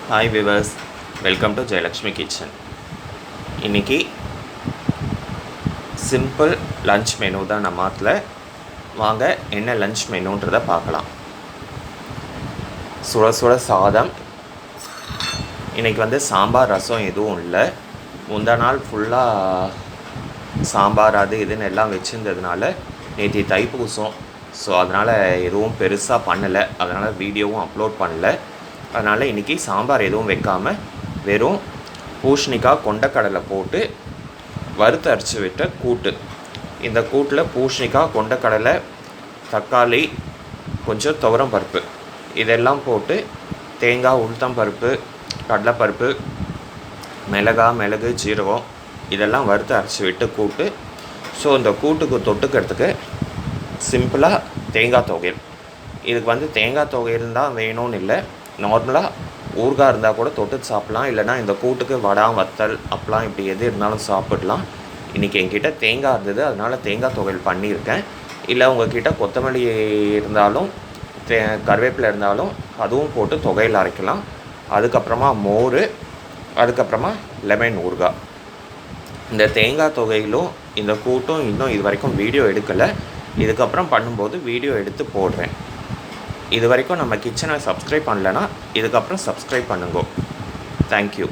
Hi viewers, welcome to Jayalakshmi kitchen. இன்றைக்கி simple lunch menu தான் நம்ம மாத்தில். வாங்க என்ன லன்ச் மெனுன்றதை பார்க்கலாம். சுட சுட சாதம். இன்றைக்கி சாம்பார் ரசம் எதுவும் இல்லை. முந்தா நாள் ஃபுல்லாக சாம்பார் அது இதுன்னு எல்லாம் வச்சுருந்ததுனால நேற்று தைப்பூசம். ஸோ அதனால் எதுவும் பெருசாக பண்ணலை, அதனால் வீடியோவும் அப்லோட் பண்ணல. அதனால் இன்றைக்கி சாம்பார் எதுவும் வைக்காமல் வெறும் பூசணிக்காய் கொண்டக்கடலை போட்டு வறுத்து அரைச்சி விட்ட கூட்டு. இந்த கூட்டில் பூசணிக்காய் கொண்டக்கடலை தக்காளி கொஞ்சம் துவரம் பருப்பு இதெல்லாம் போட்டு தேங்காய் உளுத்தம் பருப்பு கடலைப்பருப்பு மிளகு ஜீரகம் இதெல்லாம் வறுத்து அரைச்சி விட்டு கூட்டு. ஸோ இந்த கூட்டுக்கு தொட்டுக்கிறதுக்கு சிம்பிளாக தேங்காய் துவையல். இதுக்கு தேங்காய் துவையல் தான் வேணும்னு இல்லை, நார்மலாக ஊறுகாய் இருந்தால் கூட தொட்டு சாப்பிட்லாம். இல்லைனா இந்த கூட்டுக்கு வடை வத்தல் அப்பெல்லாம் இப்படி எது இருந்தாலும் சாப்பிடலாம். இன்றைக்கி என்கிட்ட தேங்காய் இருந்தது, அதனால் தேங்காய் துவையல் பண்ணியிருக்கேன். இல்லை உங்கள்கிட்ட கொத்தமல்லி இருந்தாலும் கருவேப்பிலை இருந்தாலும் அதுவும் போட்டு துவையல் அரைக்கலாம். அதுக்கப்புறமா மோர், அதுக்கப்புறமா லெமன் ஊறுகாய். இந்த தேங்காய் துவையலும் இந்த கூட்டும் இன்னும் இது வரைக்கும் வீடியோ எடுக்கலை. இதுக்கப்புறம் பண்ணும்போது வீடியோ எடுத்து போடுறேன். இது வரைக்கும் நம்ம கிச்சனை சப்ஸ்கிரைப் பண்ணலைன்னா இதுக்கப்புறம் சப்ஸ்கிரைப் பண்ணுங்க. தேங்க்யூ.